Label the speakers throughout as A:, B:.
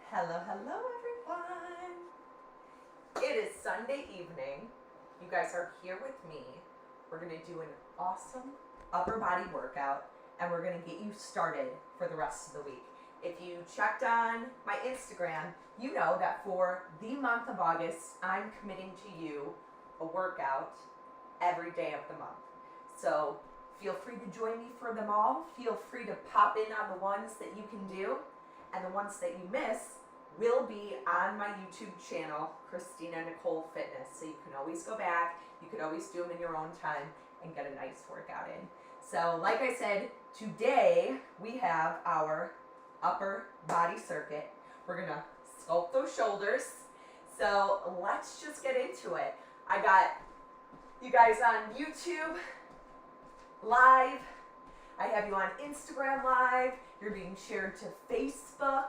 A: Hello, hello everyone. It is Sunday evening. You guys are here with me. We're going to do an awesome upper body workout and we're going to get you started for the rest of the week. If you checked on my Instagram, you know that for the month of August, I'm committing to you a workout every day of the month. So feel free to join me for them all. Feel free to pop in on the ones that you can do. And the ones that you miss will be on my YouTube channel, Christina Nicole Fitness. So you can always go back. You can always do them in your own time and get a nice workout in. So like I said, today we have our upper body circuit. We're going to sculpt those shoulders. So let's just get into it. I got you guys on YouTube live. I have you on Instagram live. You're being shared to Facebook.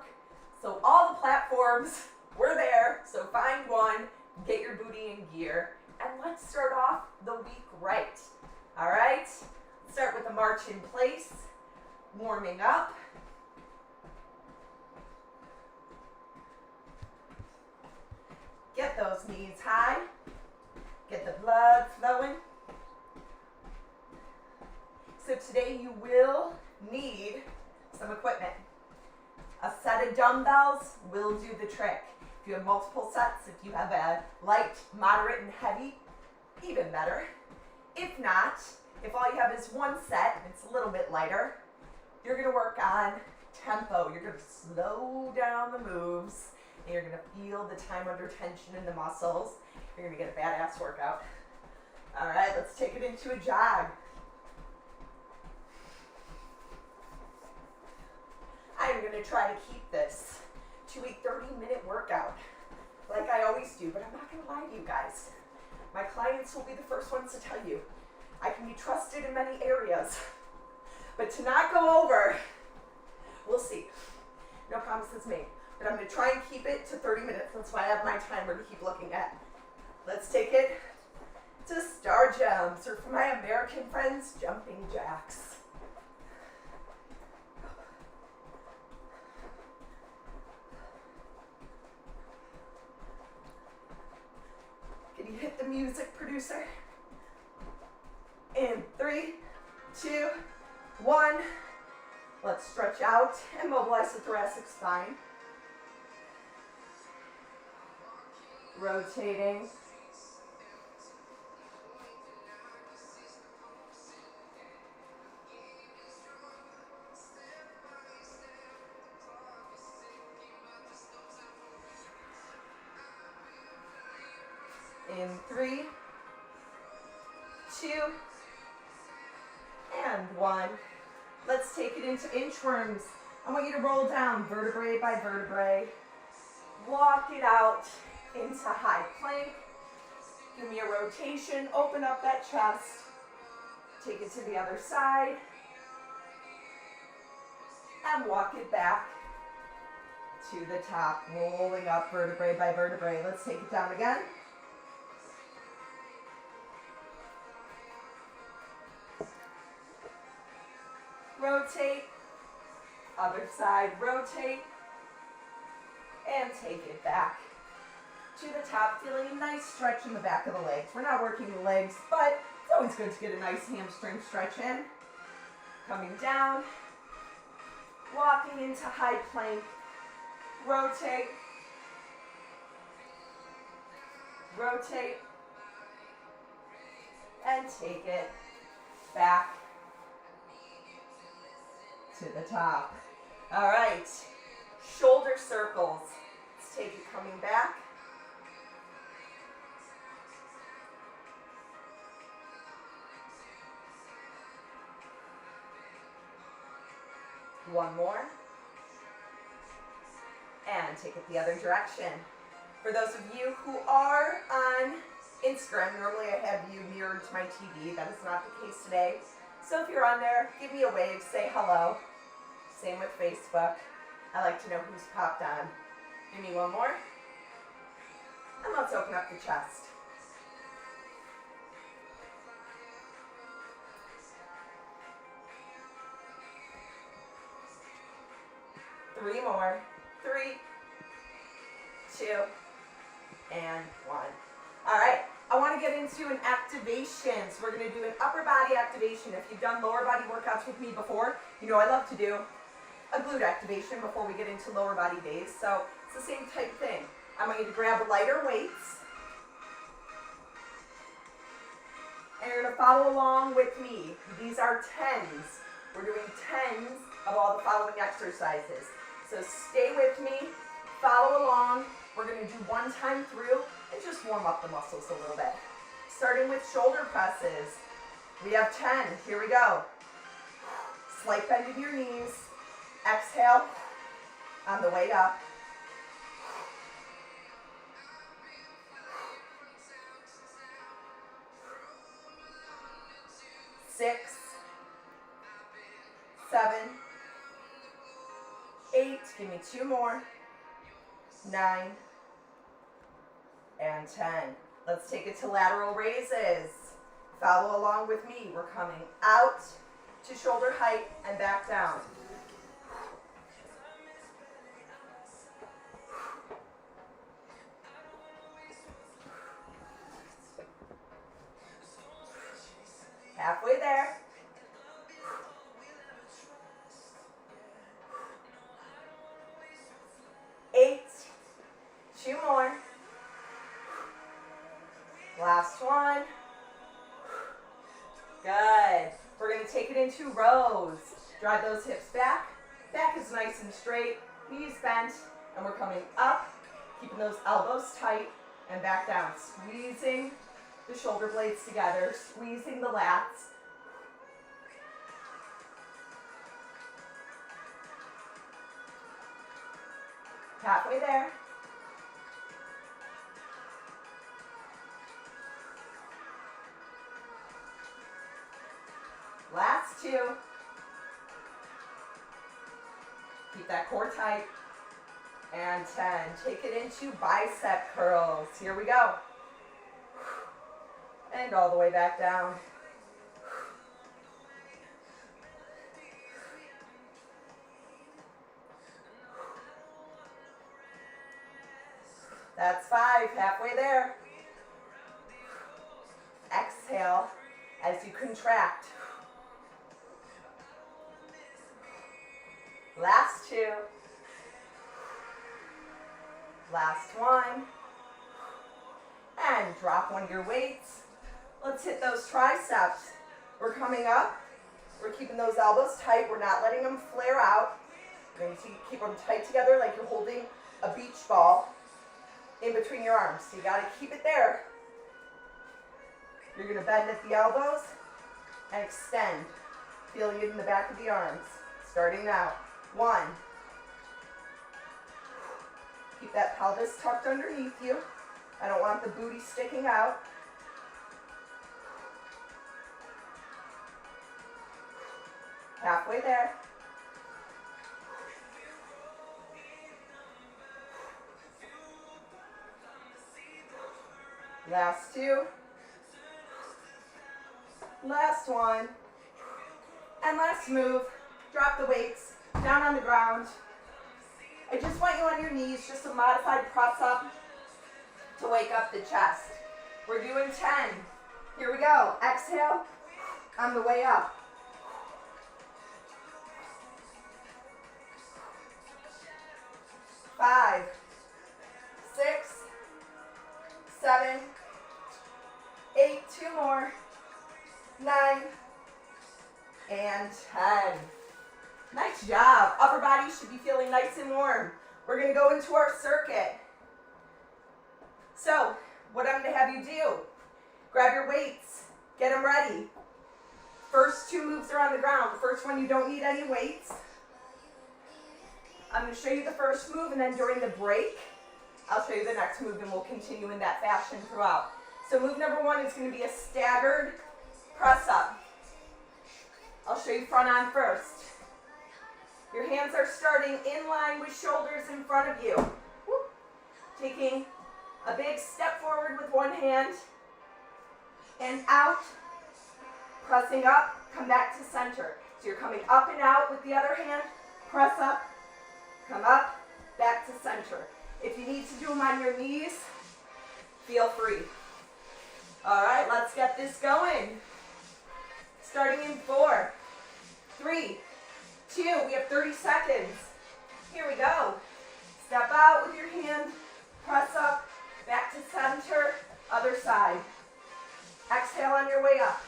A: So all the platforms, we're there. So find one, get your booty in gear, and let's start off the week right. All right? Let's start with a march in place, warming up. Get those knees high. Get the blood flowing. So today you will need some equipment. A set of dumbbells will do the trick. If you have multiple sets, if you have a light, moderate, and heavy, even better. If not, if all you have is one set and it's a little bit lighter, you're going to work on tempo. You're going to slow down the moves, and you're going to feel the time under tension in the muscles. You're going to get a badass workout. All right, let's take it into a jog. I'm going to try to keep this to a 30-minute workout like I always do, but I'm not going to lie to you guys. My clients will be the first ones to tell you I can be trusted in many areas, but to not go over, we'll see. No promises made, but I'm going to try and keep it to 30 minutes. That's why I have my timer to keep looking at. Let's take it to star jumps, or for my American friends, jumping jacks. Can you hit the music, producer? In 3, 2, 1. Let's stretch out and mobilize the thoracic spine. Rotating. In 3, 2, and 1. Let's take it into inchworms. I want you to roll down vertebrae by vertebrae. Walk it out into high plank. Give me a rotation. Open up that chest. Take it to the other side. And walk it back to the top. Rolling up vertebrae by vertebrae. Let's take it down again. Rotate, other side, rotate, and take it back to the top, feeling a nice stretch in the back of the legs. We're not working the legs, but it's always good to get a nice hamstring stretch in. Coming down, walking into high plank, rotate, rotate, and take it back to the top. All right, shoulder circles. Let's take it coming back. One more. And take it the other direction. For those of you who are on Instagram, normally I have you mirrored to my TV. That is not the case today. So if you're on there, give me a wave, say hello. Same with Facebook. I like to know who's popped on. Give me one more. And let's open up the chest. Three more. 3, 2, and 1. All right, I want to get into an activation. So we're going to do an upper body activation. If you've done lower body workouts with me before, you know I love to do a glute activation before we get into lower body days. So it's the same type thing. I want you to grab lighter weights. And you're going to follow along with me. These are 10s. We're doing 10s of all the following exercises. So stay with me, follow along. We're going to do one time through and just warm up the muscles a little bit. Starting with shoulder presses. We have 10. Here we go. Slight bend in your knees. Exhale on the way up. 6, 7, 8, give me 2 more, 9, and 10. Let's take it to lateral raises. Follow along with me. We're coming out to shoulder height and back down. Halfway there. Eight. 2 more. Last one. Good. We're going to take it into rows. Drive those hips back. Back is nice and straight. Knees bent. And we're coming up, keeping those elbows tight, and back down. Squeezing the shoulder blades together, squeezing the lats. Halfway there. Last 2. Keep that core tight. And 10. Take it into bicep curls. Here we go. And all the way back down. That's 5, halfway there. Exhale as you contract. Last 2. Last 1. And drop one of your weights. Let's hit those triceps. We're coming up. We're keeping those elbows tight. We're not letting them flare out. You're going to keep them tight together like you're holding a beach ball in between your arms. So you got to keep it there. You're going to bend at the elbows and extend. Feeling it in the back of the arms. Starting now. 1. Keep that pelvis tucked underneath you. I don't want the booty sticking out. Halfway there. Last 2. Last 1. And let's move. Drop the weights down on the ground. I just want you on your knees, just a modified press up to wake up the chest. We're doing 10. Here we go. Exhale on the way up. 5, 6, 7, 8, 2 more, 9, and 10. Nice job. Upper body should be feeling nice and warm. We're going to go into our circuit. So, what I'm going to have you do, grab your weights, get them ready. First 2 moves are on the ground. The first one, you don't need any weights. I'm going to show you the first move, and then during the break, I'll show you the next move, and we'll continue in that fashion throughout. So move number 1 is going to be a staggered press up. I'll show you front on first. Your hands are starting in line with shoulders in front of you. Whoop. Taking a big step forward with one hand and out, pressing up, come back to center. So you're coming up and out with the other hand, press up, come up, back to center. If you need to do them on your knees, feel free. All right, let's get this going. Starting in 4, 3, 2, we have 30 seconds. Here we go. Step out with your hand, press up, back to center, other side. Exhale on your way up.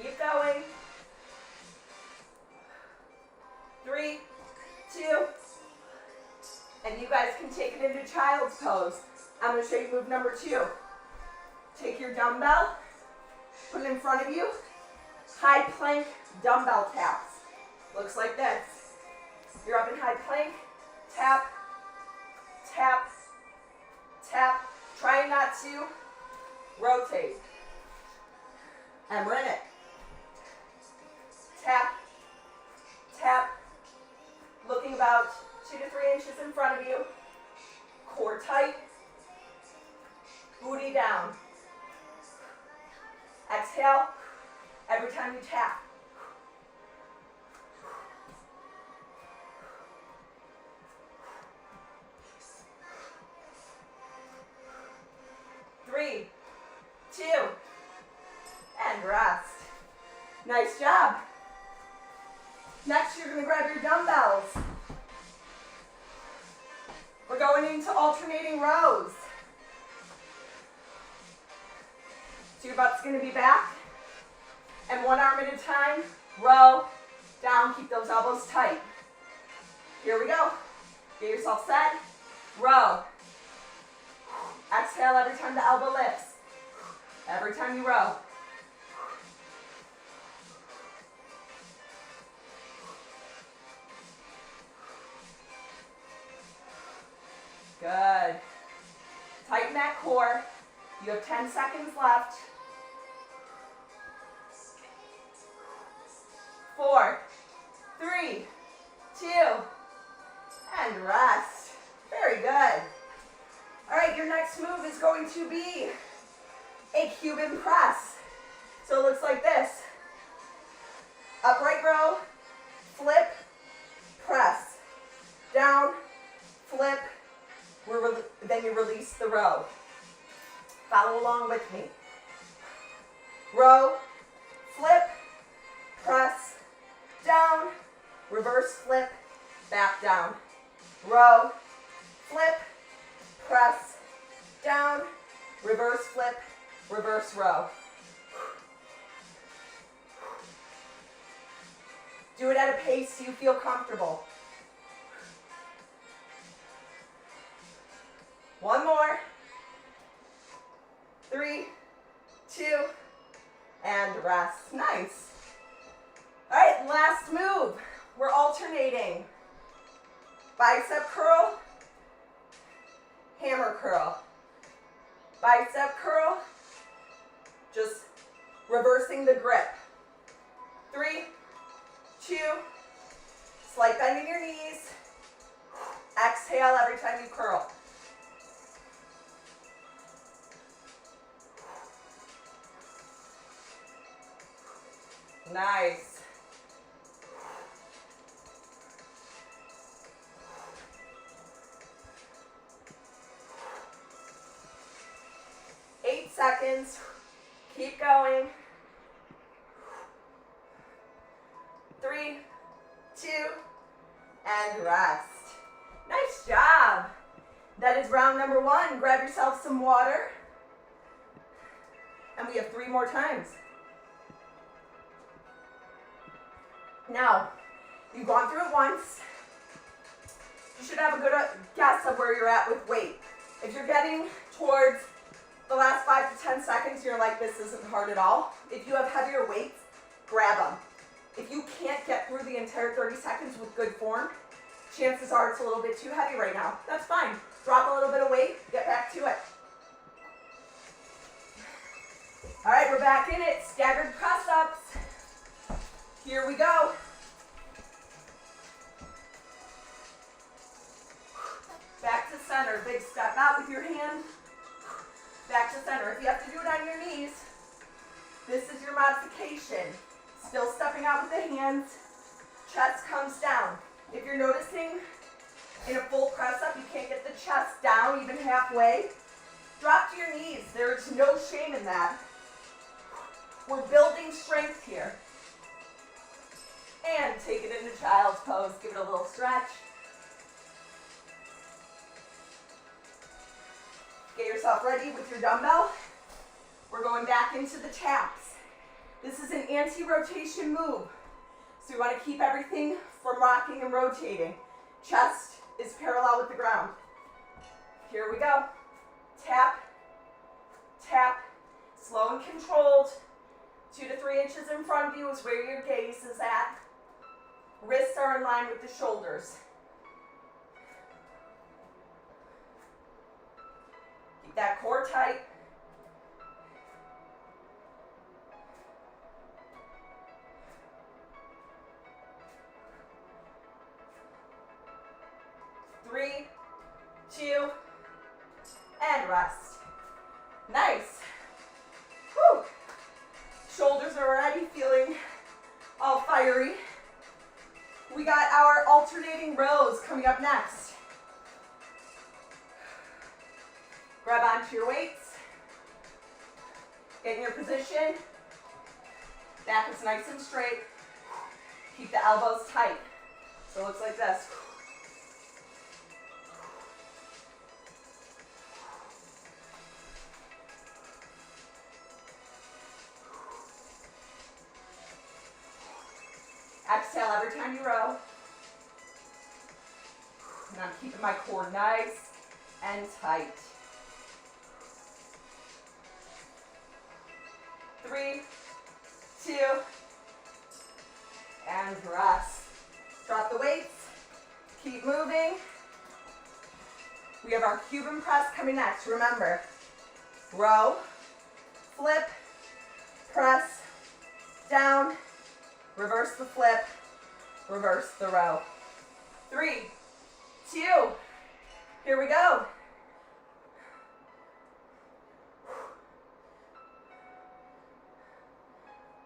A: Keep going. 3, 2, and you guys can take it into child's pose. I'm going to show you move number 2. Take your dumbbell, put it in front of you, high plank dumbbell taps. Looks like this. You're up in high plank, tap, tap, tap. Try not to rotate. And we're in it. Tap, tap. Looking about 2 to 3 inches in front of you. Core tight. Booty down. Exhale every time you tap. Three, 2, and rest. Nice job. Next, you're going to grab your dumbbells. We're going into alternating rows. So your butt's going to be back. And one arm at a time, row, down, keep those elbows tight. Here we go. Get yourself set, row. Exhale every time the elbow lifts. Every time you row. Good. Tighten that core. You have 10 seconds left. 4, 3, 2, and rest. Very good. All right, your next move is going to be a Cuban press. So it looks like this. Upright row, flip, press. Down, flip, then you release the row. Follow along with me. Row, flip, press, down, reverse flip, back down. Row, flip, press, down, reverse flip, reverse row. Do it at a pace you feel comfortable. One more. 3, 2, and rest. Nice. All right, last move. We're alternating. Bicep curl, hammer curl. Bicep curl, just reversing the grip. 3, 2, slight bend in your knees. Exhale every time you curl. Nice. Eight seconds. Keep going. 3, 2, and rest. Nice job. That is round number 1. Grab yourself some water. And we have 3 more times. Now, you've gone through it once. You should have a good guess of where you're at with weight. If you're getting towards the last 5 to 10 seconds, you're like, this isn't hard at all. If you have heavier weights, grab them. If you can't get through the entire 30 seconds with good form, chances are it's a little bit too heavy right now. That's fine. Drop a little bit of weight, get back to it. All right, we're back in it. Staggered press ups. Here we go. Back to center. Big step out with your rotation. Still stepping out with the hands. Chest comes down. If you're noticing in a full press up, you can't get the chest down even halfway, drop to your knees. There is no shame in that. We're building strength here. And take it into child's pose. Give it a little stretch. Get yourself ready with your dumbbell. We're going back into the taps. This is an anti-rotation move. So you want to keep everything from rocking and rotating. Chest is parallel with the ground. Here we go. Tap, tap, slow and controlled. 2 to 3 inches in front of you is where your gaze is at. Wrists are in line with the shoulders. Keep that core tight. Three, 2, and rest. Nice. Whew. Shoulders are already feeling all fiery. We got our alternating rows coming up next. Grab onto your weights. Get in your position. Back is nice and straight. Keep the elbows tight. So it looks like this. Exhale every time you row. And I'm keeping my core nice and tight. 3, 2, and rest. Drop the weights. Keep moving. We have our Cuban press coming next. Remember, row, flip, press, down, reverse the flip, reverse the row. 3, 2, here we go.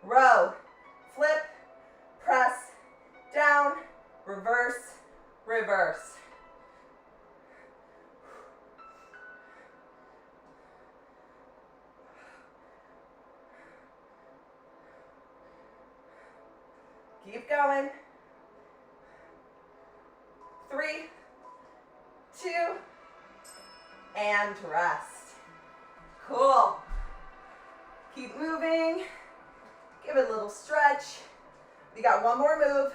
A: Row, flip, press, down, reverse, reverse. Keep going. 3, 2, and rest. Cool. Keep moving. Give it a little stretch. We got one more move,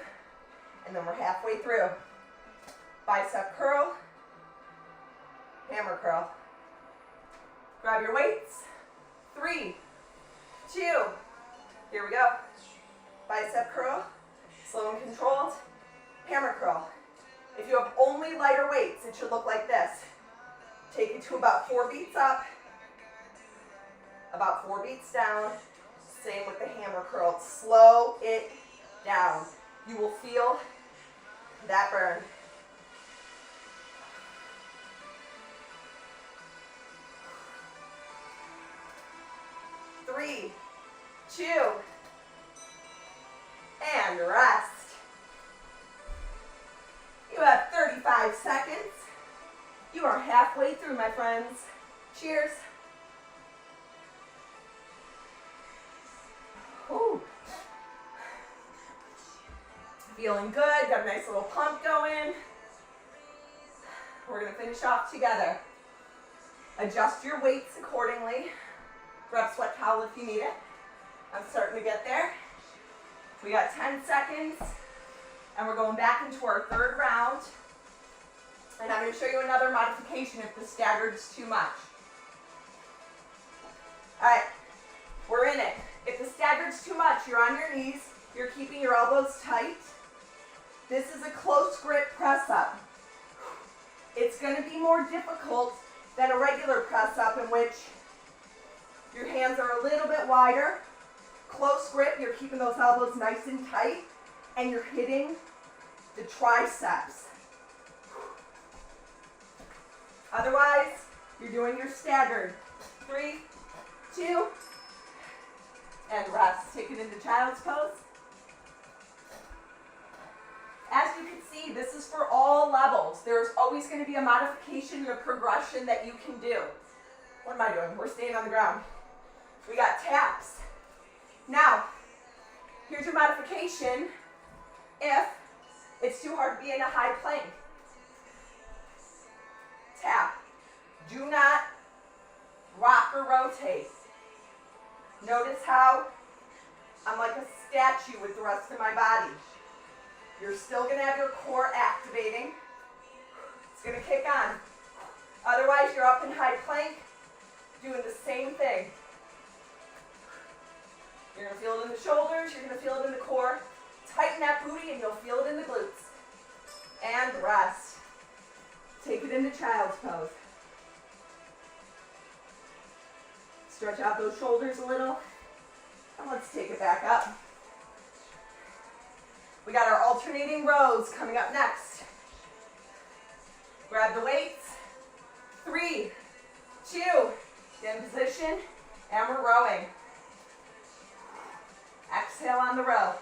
A: and then we're halfway through. Bicep curl, hammer curl. Grab your weights. 3, 2, here we go. Bicep curl, slow and controlled, hammer curl. If you have only lighter weights, it should look like this. Take it to about 4 beats up, about 4 beats down. Same with the hammer curl. Slow it down. You will feel that burn. Three, 2, and rest. You have 35 seconds. You are halfway through, my friends. Cheers. Ooh. Feeling good. Got a nice little pump going. We're going to finish off together. Adjust your weights accordingly. Grab sweat towel if you need it. I'm starting to get there. We got 10 seconds, and we're going back into our third round. And I'm going to show you another modification if the staggered is too much. All right, we're in it. If the staggered's too much, you're on your knees. You're keeping your elbows tight. This is a close grip press up. It's going to be more difficult than a regular press up in which your hands are a little bit wider. Close grip, you're keeping those elbows nice and tight, and you're hitting the triceps. Otherwise, you're doing your staggered. 3, 2, and rest. Take it into child's pose. As you can see, this is for all levels. There's always going to be a modification and a progression that you can do. What am I doing? We're staying on the ground. We got taps. Now, here's your modification if it's too hard to be in a high plank. Tap. Do not rock or rotate. Notice how I'm like a statue with the rest of my body. You're still going to have your core activating. It's going to kick on. Otherwise, you're up in high plank doing the same thing. You're going to feel it in the shoulders. You're going to feel it in the core. Tighten that booty and you'll feel it in the glutes. And rest. Take it into child's pose. Stretch out those shoulders a little. And let's take it back up. We got our alternating rows coming up next. Grab the weights. 3, 2, get in position, and we're rowing. Exhale on the row.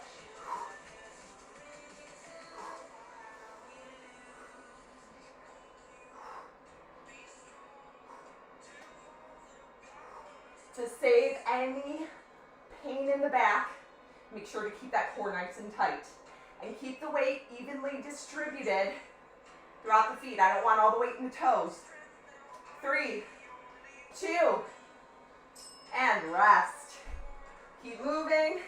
A: To save any pain in the back, make sure to keep that core nice and tight. And keep the weight evenly distributed throughout the feet. I don't want all the weight in the toes. 3, 2, and rest. Keep moving.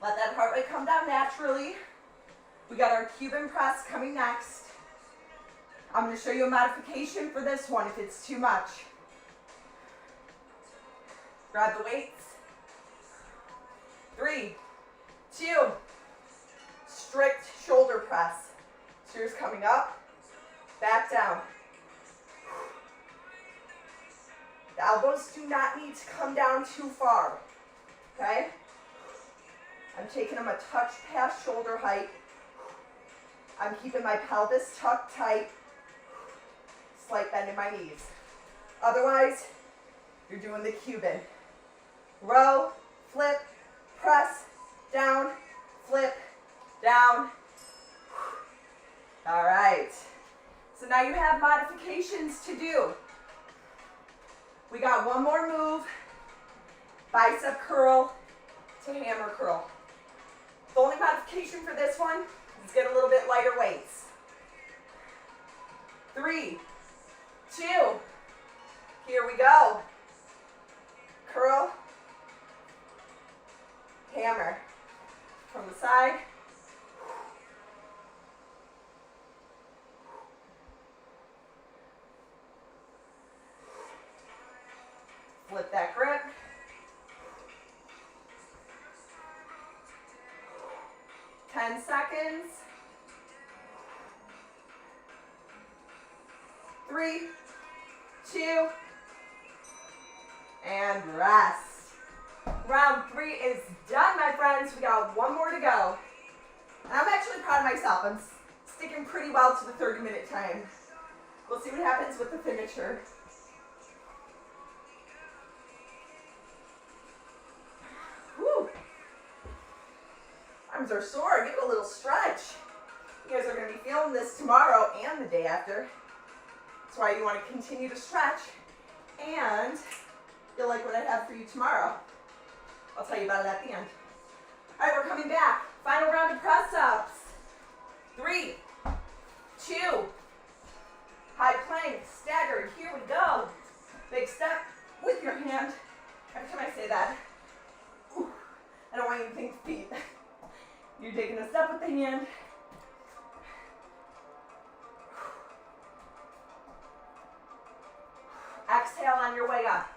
A: Let that heart rate come down naturally. We got our Cuban press coming next. I'm going to show you a modification for this one if it's too much. Grab the weights. 3, 2, strict shoulder press. So you're coming up, back down. The elbows do not need to come down too far, okay? I'm taking them a touch past shoulder height. I'm keeping my pelvis tucked tight. Slight bend in my knees. Otherwise, you're doing the Cuban. Row, flip, press, down, flip, down. All right. So now you have modifications to do. We got one more move. Bicep curl to hammer curl. The only modification for this one is get a little bit lighter weights. 3, 2, here we go. Curl, hammer. From the side. Flip that grip. Ten seconds. 3, 2, and rest. Round 3 is done, my friends. We got one more to go. And I'm actually proud of myself. I'm sticking pretty well to the 30-minute time. We'll see what happens with the finisher. Whew. Arms are sore. Give it a little stretch. You guys are going to be feeling this tomorrow and the day after. That's why you want to continue to stretch. And you'll like what I have for you tomorrow. I'll tell you about it at the end. All right, we're coming back. Final round of press-ups. 3, 2, high plank, staggered. Here we go. Big step with your hand. Every time I say that, I don't want you to think feet. You're taking a step with the hand. Exhale on your way up.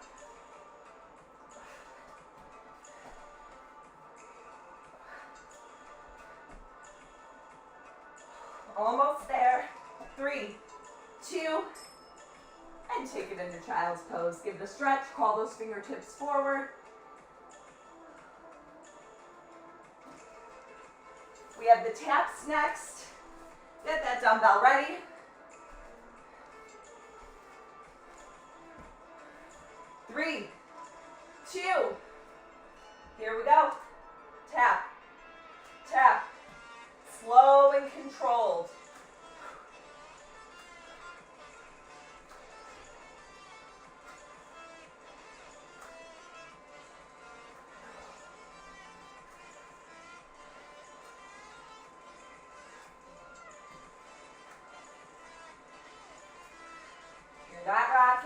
A: Almost there. 3, 2, and take it into child's pose. Give it a stretch. Crawl those fingertips forward. We have the taps next. Get that dumbbell ready. Three, 2,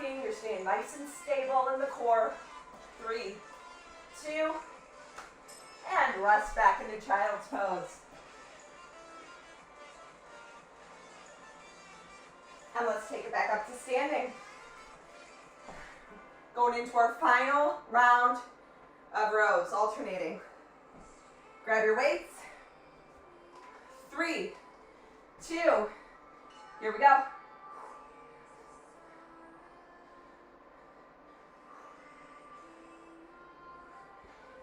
A: rocking. You're staying nice and stable in the core. 3, 2, and rest back into child's pose. And let's take it back up to standing. Going into our final round of rows, alternating. Grab your weights. 3, 2, here we go.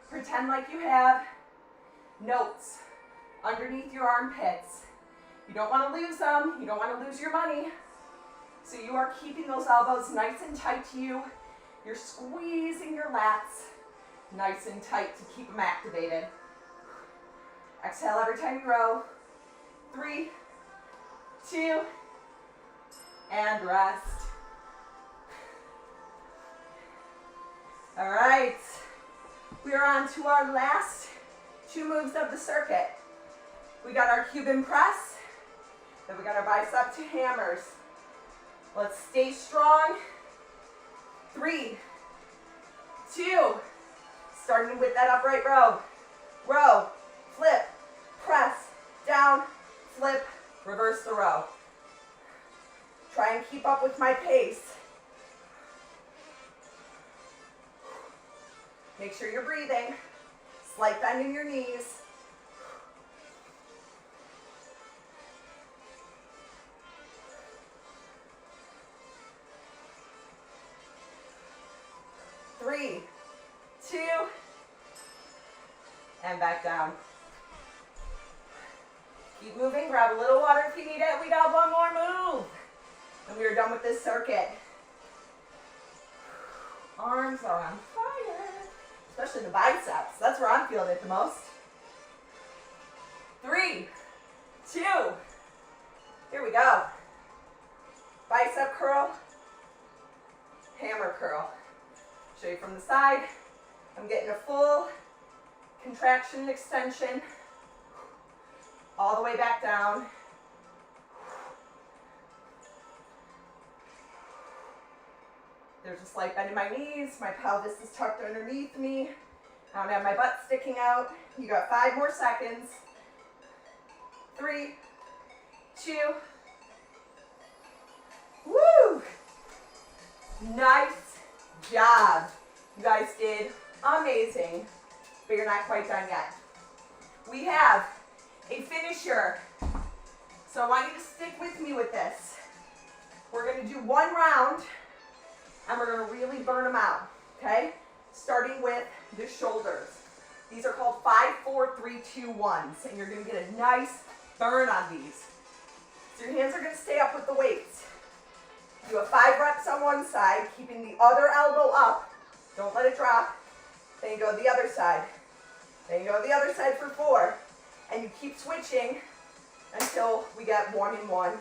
A: Pretend like you have notes underneath your armpits. You don't want to lose them. You don't want to lose your money. So you are keeping those elbows nice and tight to you. You're squeezing your lats nice and tight to keep them activated. Exhale every time you row. 3, 2, and rest. All right. We are on to our last 2 moves of the circuit. We got our Cuban press, then we got our bicep to hammers. Let's stay strong. 3, 2, starting with that upright row. Row, flip, press, down, flip, reverse the row. Try and keep up with my pace. Make sure you're breathing. Slight bend in your knees. Three, 2, and back down. Keep moving. Grab a little water if you need it. We got one more move. And we are done with this circuit. Arms are on fire. Especially the biceps. That's where I'm feeling it the most. 3, 2, here we go. Bicep curl, hammer curl. Show you from the side. I'm getting a full contraction and extension all the way back down. There's a slight bend in my knees. My pelvis is tucked underneath me. I don't have my butt sticking out. You got 5 more seconds. 3, 2. Woo! Nice job. You guys did amazing, but you're not quite done yet. We have a finisher. So I want you to stick with me with this. We're going to do 1 round. And we're going to really burn them out, okay? Starting with the shoulders. These are called 5, 4, 3, 2, 1s, and you're going to get a nice burn on these. So your hands are going to stay up with the weights. Do a 5 reps on one side, keeping the other elbow up. Don't let it drop. Then you go to the other side. Then you go to the other side for 4. And you keep switching until we get 1 and 1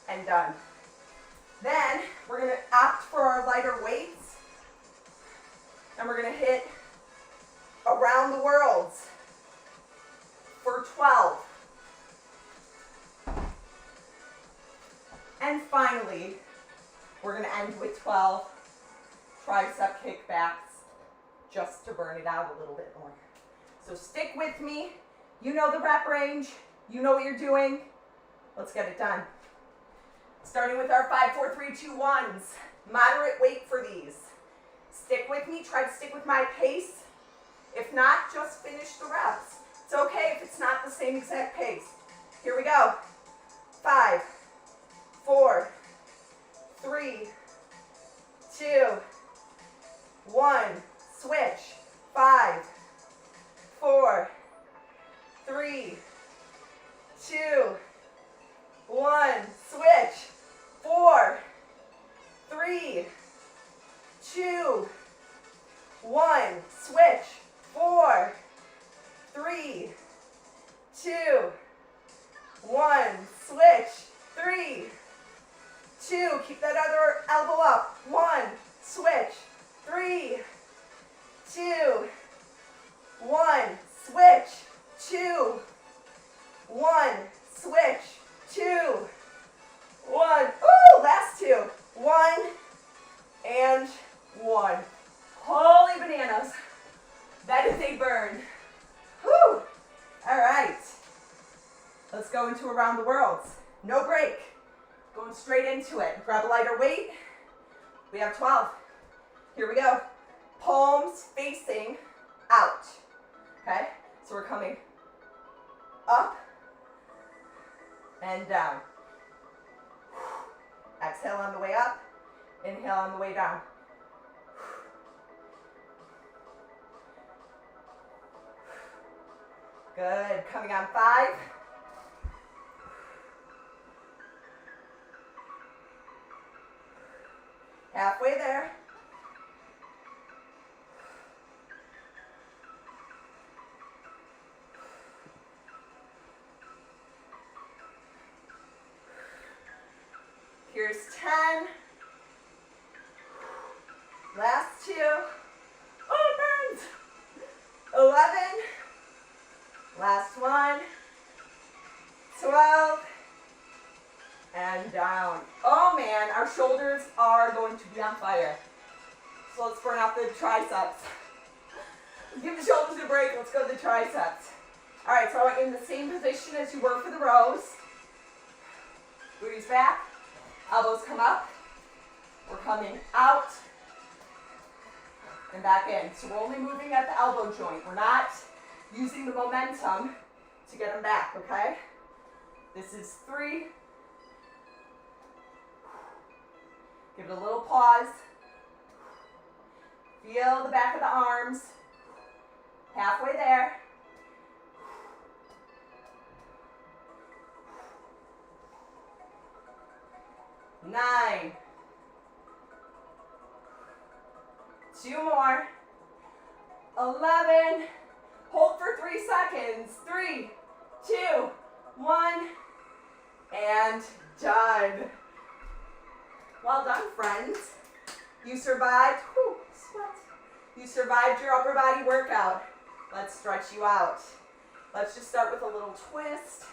A: and done. Then we're going to opt for our lighter weights, and we're going to hit around the worlds for 12. And finally, we're going to end with 12 tricep kick backs just to burn it out a little bit more. So stick with me. You know the rep range. You know what you're doing. Let's get it done. Starting with our 5, 4, 3, 2, 1s. Moderate weight for these. Stick with me. Try to stick with my pace. If not, just finish the reps. It's okay if it's not the same exact pace. Here we go. 5, 4, 3, 2, 1. Switch. 5, 4, 3, 2, 1. Switch. 4, 3, 2, 1. Switch. 4, 3, 2, 1. Switch. 3, 2. Keep that other elbow up. 1. Switch. 3, 2, 1. Switch. 2, 1. Switch. 2, 1. Ooh, last 2. 1, one. Holy bananas. That is a burn. Whew. All right. Let's go into around the world. No break. Going straight into it. Grab a lighter weight. We have 12. Here we go. Palms facing out. Okay? So we're coming up and down. Exhale on the way up. Inhale on the way down. Good. Coming on 5. Halfway there. Here's 10. Last 2. Oh, it burns. 11. Last 1. 12. And down. Oh man, our shoulders are going to be on fire. So let's burn out the triceps. Give the shoulders a break. Let's go to the triceps. All right, so I want you in the same position as you were for the rows. Booties back. Elbows come up. We're coming out and back in. So we're only moving at the elbow joint. We're not using the momentum to get them back, okay? This is 3. Give it a little pause. Feel the back of the arms. Halfway there. Nine. 2 more. 11. Hold for 3 seconds. 3, 2, 1. And done. Well done, friends. You survived. Whew, sweat. You survived your upper body workout. Let's stretch you out. Let's just start with a little twist.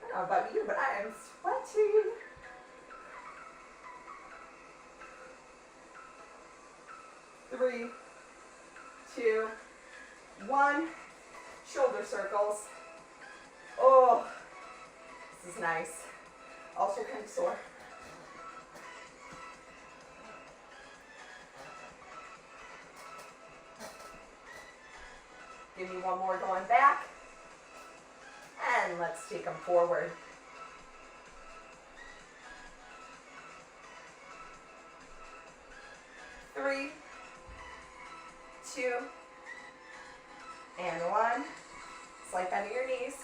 A: I don't know about you, but I am sweating. Three, 2, 1. Shoulder circles. Oh, this is nice. Also kind of sore. Give me one more going back. And let's take them forward. Three, 2, and 1. Slight bend of your knees.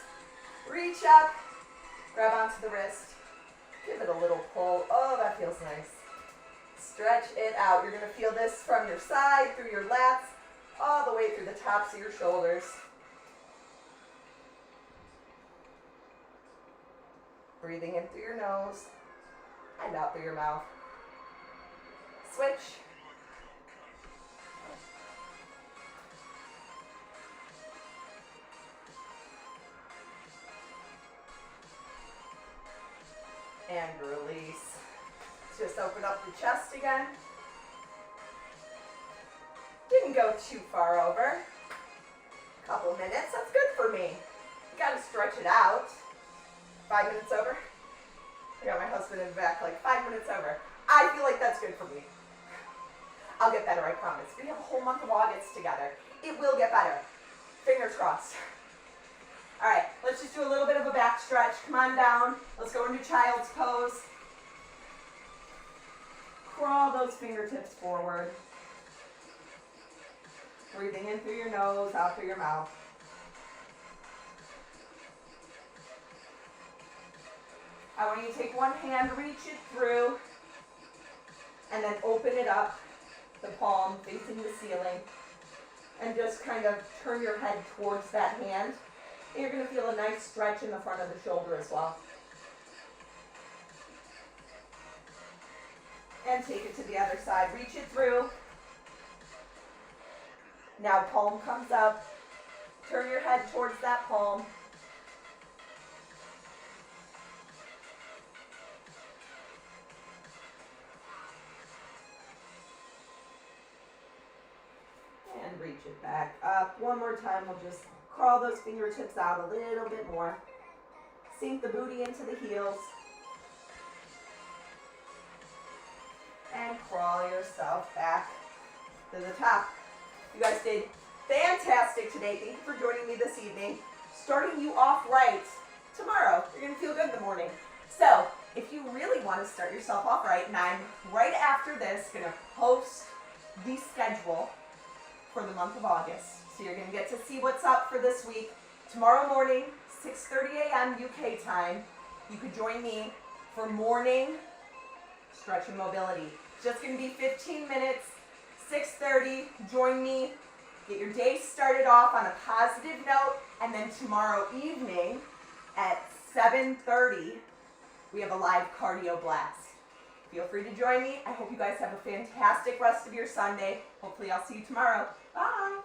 A: Reach up. Grab onto the wrist. Give it a little pull. Oh, that feels nice. Stretch it out. You're going to feel this from your side, through your lats, all the way through the tops of your shoulders. Breathing in through your nose and out through your mouth. Switch. And release. Just open up the chest again. Didn't go too far over. Couple minutes, that's good for me. You gotta stretch it out. 5 minutes over. I got my husband in the back, like 5 minutes over. I feel like that's good for me. I'll get better, I promise. We have a whole month of August together. It will get better. Fingers crossed. All right, let's just do a little bit of a back stretch. Come on down. Let's go into child's pose. Crawl those fingertips forward. Breathing in through your nose, out through your mouth. I want you to take one hand, reach it through, and then open it up, the palm facing the ceiling, and just kind of turn your head towards that hand. And you're going to feel a nice stretch in the front of the shoulder as well. And take it to the other side. Reach it through. Now palm comes up. Turn your head towards that palm.
B: and reach it back up. One more time, we'll just crawl those fingertips out a little bit more. Sink the booty into the heels. And crawl yourself back to the top. You guys did fantastic today. Thank you for joining me this evening. Starting you off right. Tomorrow, you're going to feel good in the morning. So, if you really want to start yourself off right, and I'm right after this going to post the schedule for the month of August. So you're going to get to see what's up for this week. Tomorrow morning, 6:30 a.m. UK time, you could join me for morning stretch and mobility. Just going to be 15 minutes, 6:30, join me, get your day started off on a positive note, and then tomorrow evening at 7:30, we have a live cardio blast. Feel free to join me. I hope you guys have a fantastic rest of your Sunday. Hopefully I'll see you tomorrow. Bye.